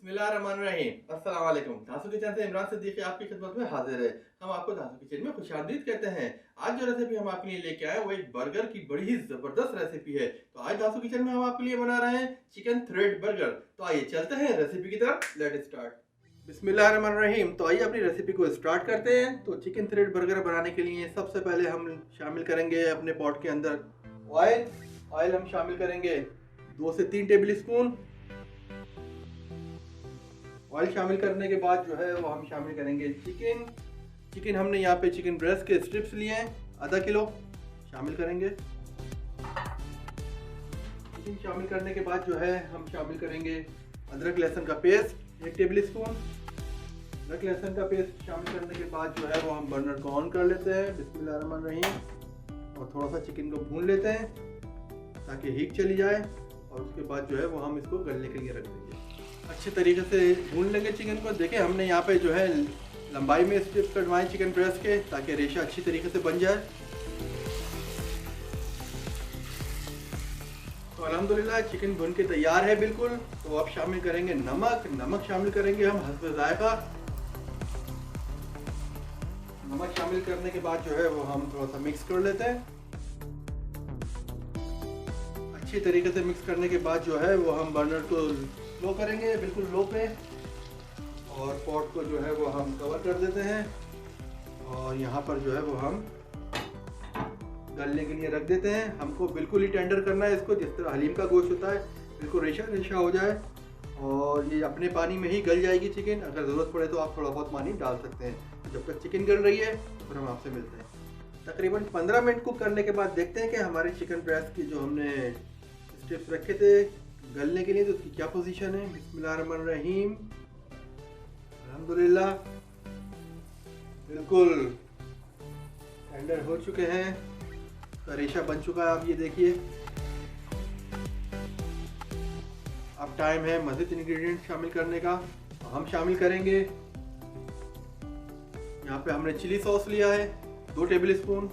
बिस्मिल्लाहिर्रहमानिर्रहीम। अस्सलाम वालेकुम। धांसू किचन से इमरान सिद्दीकी आपकी खिदमत में हाजिर है। हम आपको धांसू किचन में खुशामदीद कहते हैं। आज जो रेसिपी हम आपके लिए लेके आए वो एक बर्गर की बड़ी ही ज़बरदस्त रेसिपी है। तो आज धांसू किचन में हम आपके लिए बना रहे हैं चिकन थ्रेड बर्गर। तो आइए चलते हैं रेसिपी की तरफ। Let's start. बिस्मिल्लाहिर्रहमानिर्रहीम। तो आइए अपनी रेसिपी को स्टार्ट करते हैं। तो चिकन थ्रेड बर्गर बनाने के लिए सबसे पहले हम शामिल करेंगे अपने पॉट के अंदर ऑयल। ऑयल हम शामिल करेंगे 2 से 3 टेबल स्पून। ऑयल शामिल करने के बाद जो है वो हम शामिल करेंगे चिकन हमने यहाँ पे चिकन ब्रेस्ट के स्ट्रिप्स लिए हैं आधा किलो शामिल करेंगे। चिकन शामिल करने के बाद जो है हम शामिल करेंगे अदरक लहसुन का पेस्ट 1 टेबल स्पून। अदरक लहसुन का पेस्ट शामिल करने के बाद जो है वो हम बर्नर को ऑन कर लेते हैं बिस्मिल्लाहिर्रहमानिर्रहीम और थोड़ा सा चिकन को भून लेते हैं ताकि हीट चली जाए और उसके बाद जो है वो हम इसको गलने के लिए रख देंगे। अच्छे तरीके से भून लेंगे चिकन को। देखिए हमने यहाँ पे जो है लंबाई में स्ट्रिप्स कटवाए चिकन ब्रेस्ट के ताकि रेशा अच्छी तरीके से बन जाए। तो अल्हम्दुलिल्लाह चिकन भुन के तैयार है बिल्कुल। तो अब शामिल करेंगे नमक शामिल करेंगे हम हस्ब जायका। नमक शामिल करने के बाद जो है वो हम थोड़ा सा मिक्स कर लेते हैं। अच्छी तरीके से मिक्स करने के बाद जो है वो हम बर्नर को लो करेंगे बिल्कुल लो पे और पॉट को जो है वो हम कवर कर देते हैं और यहाँ पर जो है वो हम गलने के लिए रख देते हैं। हमको बिल्कुल ही टेंडर करना है इसको, जिस तरह हलीम का गोश्त होता है बिल्कुल रेशा रेशा हो जाए और ये अपने पानी में ही गल जाएगी चिकन। अगर ज़रूरत पड़े तो आप थोड़ा बहुत पानी डाल सकते हैं। जब तक चिकन गल रही है तो फिर हम आपसे मिलते हैं। तकरीबन 15 मिनट कुक करने के बाद देखते हैं कि हमारी चिकन ब्रेस्ट की जो हमने स्टेप्स रखे थे गलने के लिए तो उसकी क्या पोजीशन है। बिस्मिल्लाहिर्रहमानिर्रहीम। अल्हम्दुलिल्लाह बिल्कुल टेंडर हो चुके हैं, रेशा बन चुका है। आप ये देखिए। अब टाइम है मज़ीद इंग्रेडिएंट शामिल करने का। तो हम शामिल करेंगे यहाँ पे हमने चिली सॉस लिया है 2 टेबल स्पून।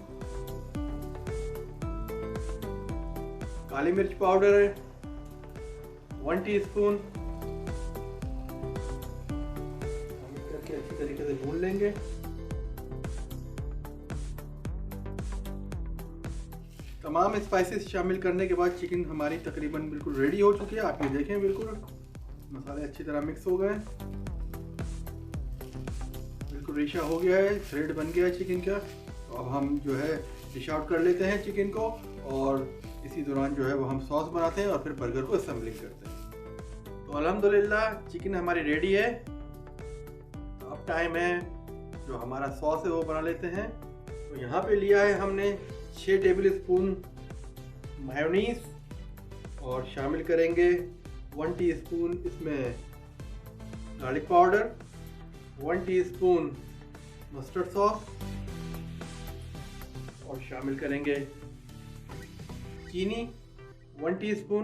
काली मिर्च पाउडर है 1 टीस्पून। करके अच्छी तरीके से भून लेंगे। तमाम स्पाइसेस शामिल करने के बाद चिकन हमारी तकरीबन बिल्कुल रेडी हो चुकी है। आप ये देखें बिल्कुल मसाले अच्छी तरह मिक्स हो गए, बिल्कुल रेशा हो गया है, थ्रेड बन गया है चिकन का। तो अब हम जो है डिश आउट कर लेते हैं चिकन को और इसी दौरान जो है वो हम सॉस बनाते हैं और फिर बर्गर को असेंबलिंग करते हैं। तो अल्हम्दुलिल्लाह चिकन हमारी रेडी है। तो अब टाइम है जो हमारा सॉस है वो बना लेते हैं। तो यहाँ पे लिया है हमने 6 टेबल स्पून मायोनीज और शामिल करेंगे 1 टीस्पून इसमें garlic powder, 1 teaspoon mustard sauce और शामिल करेंगे चीनी 1 टीस्पून।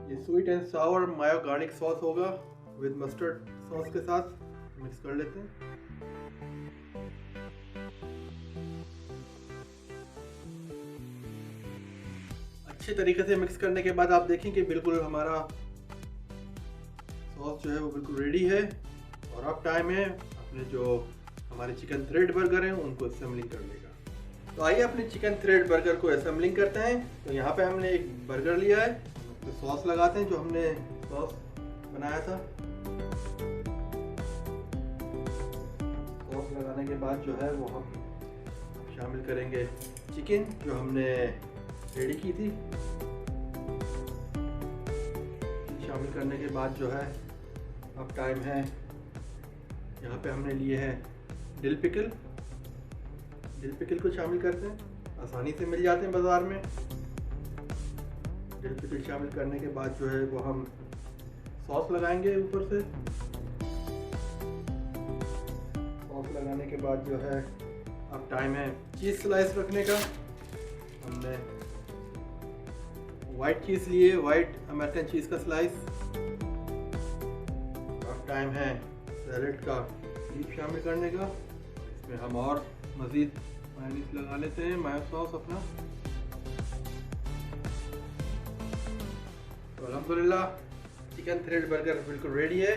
ये sweet and sour mayo garlic sauce होगा विद मस्टर्ड सॉस के साथ। मिक्स कर लेते हैं। अच्छे तरीके से मिक्स करने के बाद आप देखें कि बिल्कुल हमारा सॉस जो है वो बिल्कुल रेडी है। और अब टाइम है अपने जो हमारे चिकन थ्रेड बर्गर हैं उनको असेंबलिंग करने का। तो आइए अपने चिकन थ्रेड बर्गर को असेंबलिंग करते हैं। तो यहाँ पे हमने एक बर्गर लिया है, तो सॉस लगाते हैं जो हमने सॉस बनाया था। सॉस लगाने के बाद जो है वो हम शामिल करेंगे चिकन जो हमने रेडी की थी। शामिल करने के बाद जो है अब टाइम है, यहाँ पे हमने लिए हैं डिल पिकल को शामिल करते हैं। आसानी से मिल जाते हैं बाज़ार में। डिल पिकल शामिल करने के बाद जो है वो हम सॉस लगाएंगे ऊपर से। सॉस लगाने के बाद जो है अब टाइम है चीज़ स्लाइस रखने का। हमने वाइट चीज़ लिए, वाइट अमेरिकन चीज़ का स्लाइस। अब टाइम है सैलेड का लीफ शामिल करने का। इसमें हम और मज़ीद मायोनीज़ लगा लेते हैं, मायो सॉस अपना। तो अल्हम्दुलिल्लाह चिकन थ्रेड बर्गर बिल्कुल रेडी है।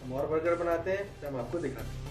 हम और बर्गर बनाते हैं तो हम आपको दिखाते हैं।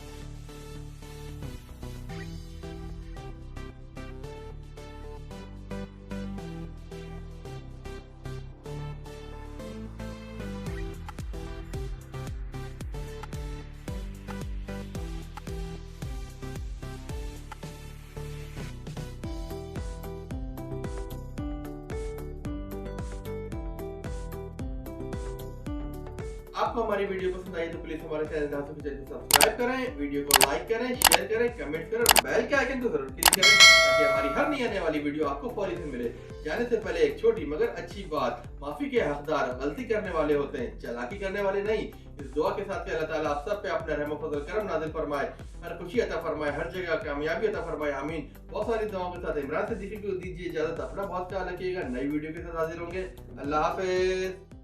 आपको हमारी वीडियो पसंद आई तो प्लीज हमारे चैनल धांसू किचन को सब्सक्राइब करें, वीडियो को लाइक करें, शेयर करें, कमेंट करें और बेल के आइकन को जरूर क्लिक करें ताकि हमारी हर नई आने वाली वीडियो आपको फौरी से मिले। जाने से पहले एक छोटी मगर अच्छी बात, माफी के हकदार गलती करने वाले होते हैं, चालाकी करने वाले नहीं। इस दुआ के साथ अल्लाह ताला आप सब पे अपना रहम फजल करम नाज़िल फरमाए, हर खुशी अता फरमाए, हर जगह कामयाबी अता फरमाए, आमीन। बहुत सारी दुआओं के साथ इमरान सिद्दीकी को दीजिए इजाजत। अपना बहुत ख्याल रखिएगा। नई वीडियो के साथ हाजिर होंगे। अल्लाह हाफिज।